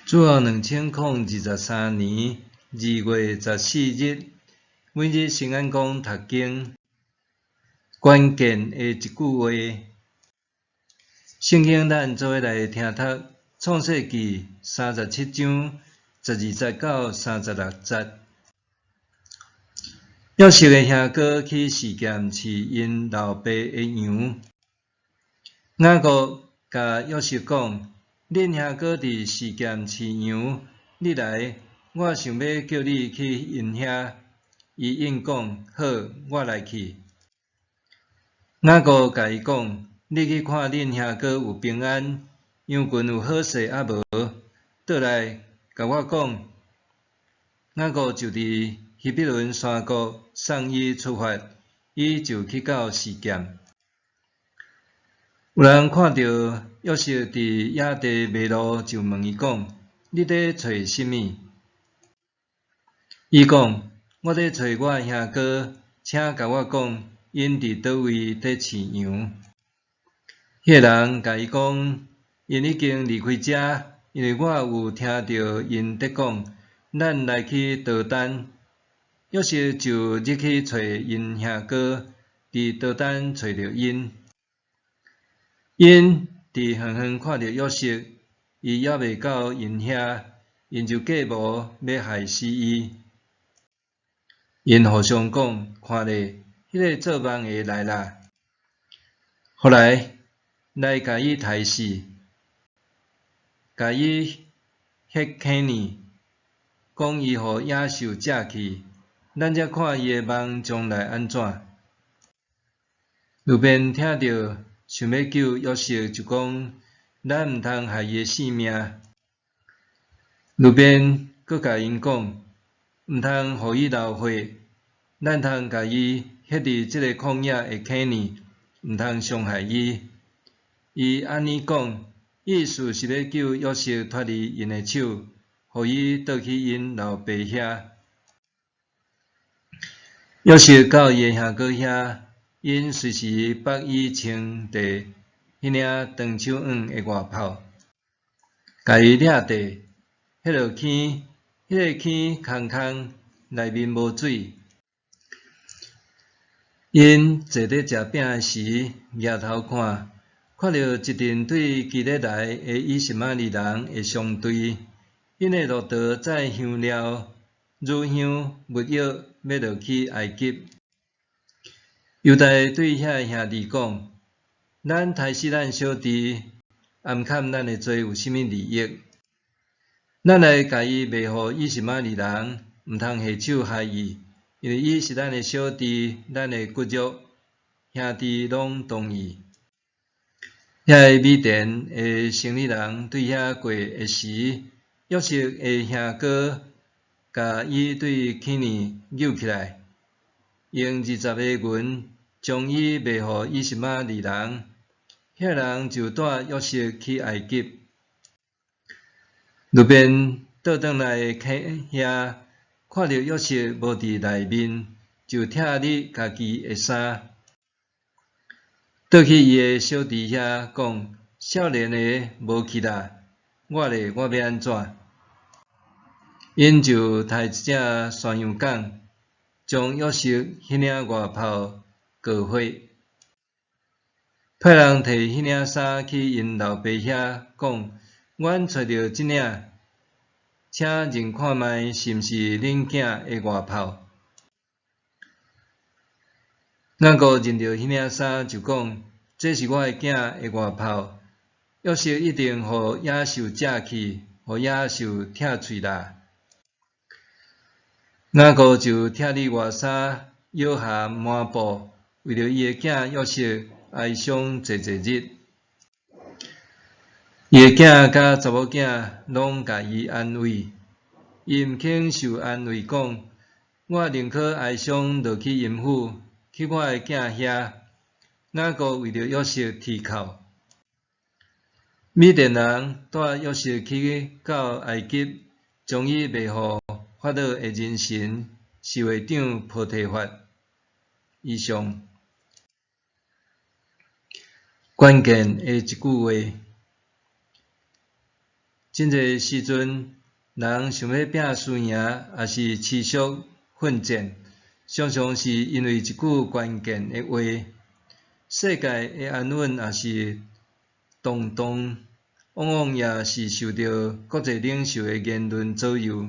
主后2023年2月14日，每日圣安宫读经，关键的一句话。圣经咱做伙来听读创世纪37章12节到36节。约瑟的兄哥去示剑饲因老爸的羊。雅各甲约瑟讲：恁兄哥伫示剑饲羊，你来，我想要叫你去因遐。伊应讲：好，我来去。雅各甲伊讲：你去看恁兄哥有平安，羊群有好势啊无？倒来甲我讲。雅各就伫希伯伦山谷送伊出发，伊就去到示剑。有人看到约瑟伫野地迷路，就问伊讲：你伫找甚物？伊讲：我伫找我兄哥，请甲我讲，因伫倒位伫饲羊。迄个人甲伊讲：因已经离开遮，因为我有听到因伫讲，咱来去倒单。约瑟就入去找因兄哥，伫倒单找着因。因伫远远看到约瑟，伊还未到因遐，因就计谋要害死伊。因互相讲：看咧，迄个做梦的来啦！后来来甲伊杀死，甲伊ฮ็坑呢，讲伊互野兽食去，咱则看伊的梦将来安怎。路边听到想要救约瑟，就讲：咱毋通害伊的性命。路边阁甲因讲：毋通互伊流血，咱通甲伊ฮ็伫即个旷野的坑呢，毋通伤害伊。伊安尼讲，意思是要救约瑟脱离因的手，互伊倒去因老爸遐。约瑟到伊的兄哥遐，因随时绑伊穿地，迄领长手环的外袍，甲伊掠地。迄落坑，迄个坑空空，内面无水。因坐咧食饼时，抬头看，看到一阵对基列来的以实玛利人的商队，因的路途载香料、乳香、木药，要落去埃及。犹大对遐个兄弟讲：咱杀死咱小弟，暗砍咱的罪有甚物利益？咱来甲伊卖互以实玛利人，毋通下手害伊，因为伊是咱的小弟，咱的骨肉，兄弟拢同意。遐个米甸的生理人对遐过的时，约瑟的兄哥甲伊对坑呢扭起来，用20个银将伊卖互以实玛利人。遐人就带约瑟去埃及。路边倒转来坑遐，看到约瑟无伫内面，就拆裂家己的衫，倒去伊的小弟遐讲：少年的无去啦，我咧，我要安怎？因就杀一只山羊犅，将约瑟迄领外袍割花，派人摕迄领衫去因老爸遐讲：阮找着即领，请认看卖是毋是恁囝的外袍。雅各认着迄领衫，就讲：这是我的囝的外袍。约瑟一定互野兽食去，互野兽拆喙啦。雅各就拆哩外衫，摇下抹布，为着伊的囝约瑟哀伤济日。伊的囝甲查某囝拢甲伊安慰，伊毋肯受安慰，讲：我宁可哀伤落去阴府，去我的囝遐。雅各为着约瑟啼哭。米甸人带约瑟去到埃及，将伊卖互法老的人神侍卫长波提法。以上关键的一句话。真侪时阵，人想要拼输赢，也是持续奋战，常常是因为一句关键的话。世界的安稳也是动荡，往往也是受到国际领袖的言论左右。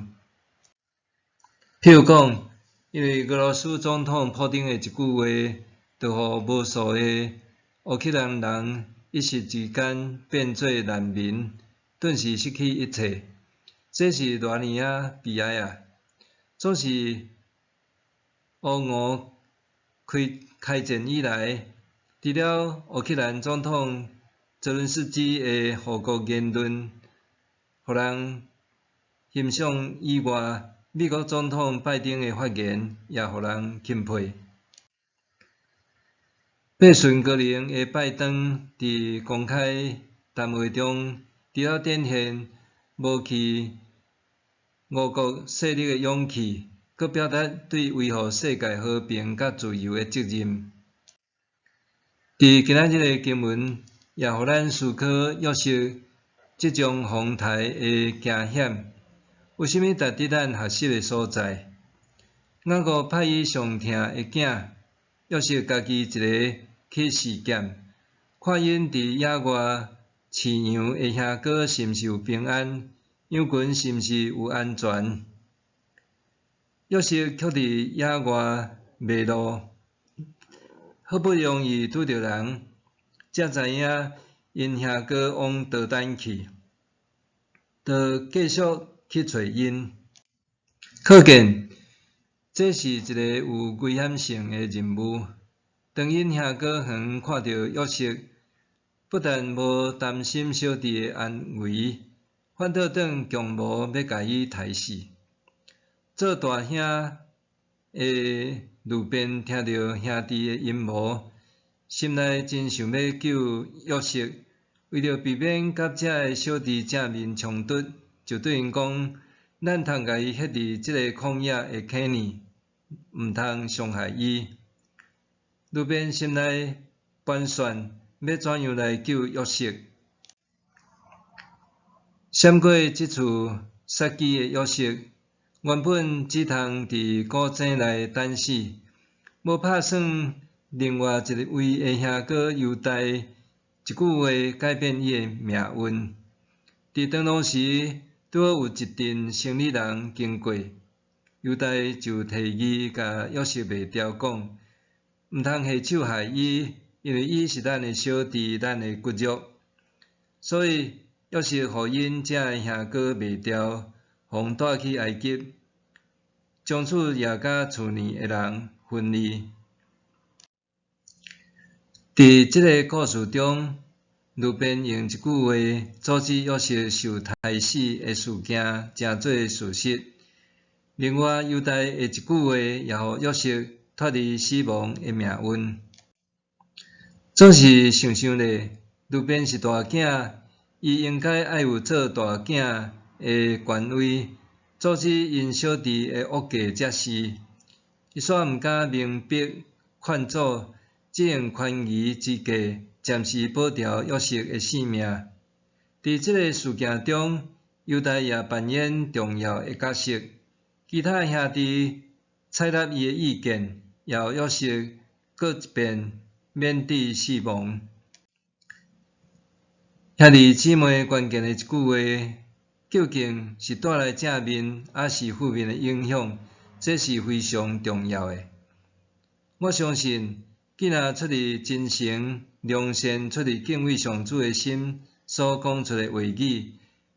譬如讲，因为俄罗斯总统普丁的一句话，就互无数的乌克兰人一时之间变做难民，顿时失去一切。这是偌尼啊悲哀啊！总是乌俄开战以来，除了乌克兰总统泽伦斯基的护国言论，互人欣赏以外，美国总统拜登的发言也互人钦佩。八旬高龄的拜登伫公开谈话中，除了展现无去俄国势力的勇气，佮表达对维护世界和平佮自由的责任。伫今仔日的经文，也互咱思考约瑟即种风台的惊险，有啥物值得咱学习的所在？雅各派伊上疼的囝约瑟家己一个去试检，看因伫野外饲羊的兄哥是毋是有平安，羊群是毋是有安全。约瑟却伫野外迷路。好不容易拄着人，才知影因兄哥往倒等去，就继续去找因。可见，这是一个有危险性的任务。当因兄哥远看到约瑟，不但无担心小弟的安危，反倒转强无要甲伊杀死。做大兄的路边听到兄弟的阴谋，心内真想要救约瑟，为了避免甲这个小弟正面冲突，就对因讲：咱通甲伊ฮ็伫即个旷野的坑里，毋通伤害伊。路边心内盘算要怎样来救约瑟。闪过即次杀机的约瑟，原本只通伫古井内等死，无打算另外一位的兄哥犹大一句话改变伊的命运。伫长路时，拄好有一阵生理人经过，犹大就提议甲约瑟卖掉，讲毋通下手害伊，因为伊是咱的小弟，咱的骨肉。所以约瑟互因这个兄哥卖掉，互带去埃及，从此也甲厝里的人分离。伫即个故事中，路边用一句话阻止约瑟受杀死的事件成做事实。另外，犹大的一句话也互约瑟脱离死亡的命运。总是想想咧，路边是大囝，伊应该爱有做大囝的权威，阻止因小弟的恶计才是。伊煞毋敢明逼劝阻，只用权宜之计，暂时保住约瑟的性命。伫即个事件中，犹大也扮演重要的角色。其他兄弟采纳伊的意见，要约瑟过一遍免致死亡。兄弟姊妹关键的一句话，究竟是带来正面还是负面的影响？这是非常重要的。我相信，既然出于真诚、良善、出于敬畏上主的心所讲出的话语，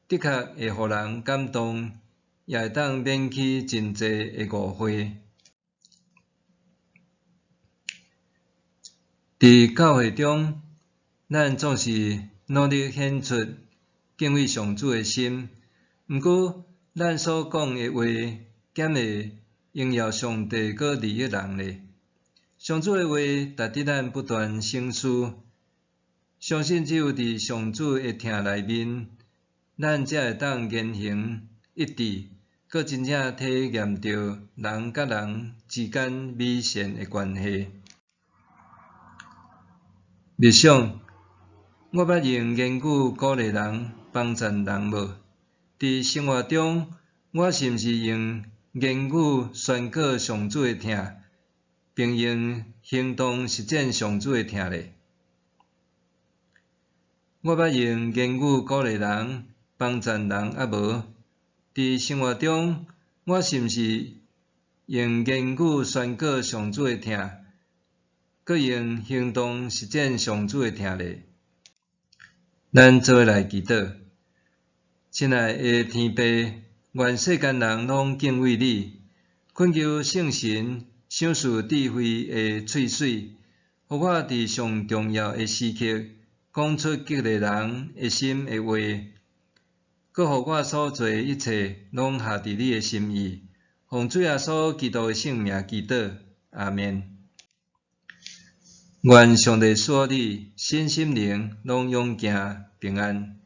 的确会互人感动，也会当免去真侪的误会。伫教会中，咱总是努力显出敬畏上主的心，毋过咱所讲的话，减会荣耀上帝佮利益人咧。上主的话值得咱不断省思，相信只有伫上主的听内面，咱才会当言行一致，佮真正体验到人甲人之间美善的关系。默想，我捌用言语鼓励人、帮助人无？伫生活中，我是毋是用言语宣告上主的疼，并用行动实践上主的疼呢？我捌用言语鼓励人、帮赞人，啊无？伫生活中，我是毋是用言语宣告上主的疼，佮用行动实践上主的疼呢？咱做来祈祷，亲爱的天父，愿世间人拢敬畏你，恳求圣神赏赐智慧的喙水，互我伫上重要的时刻，讲出激励人的心的话，佮互我所做一切拢合伫你的心意。奉主耶稣基督的圣名祈祷，阿们。愿上帝赐你身心灵拢永行平安。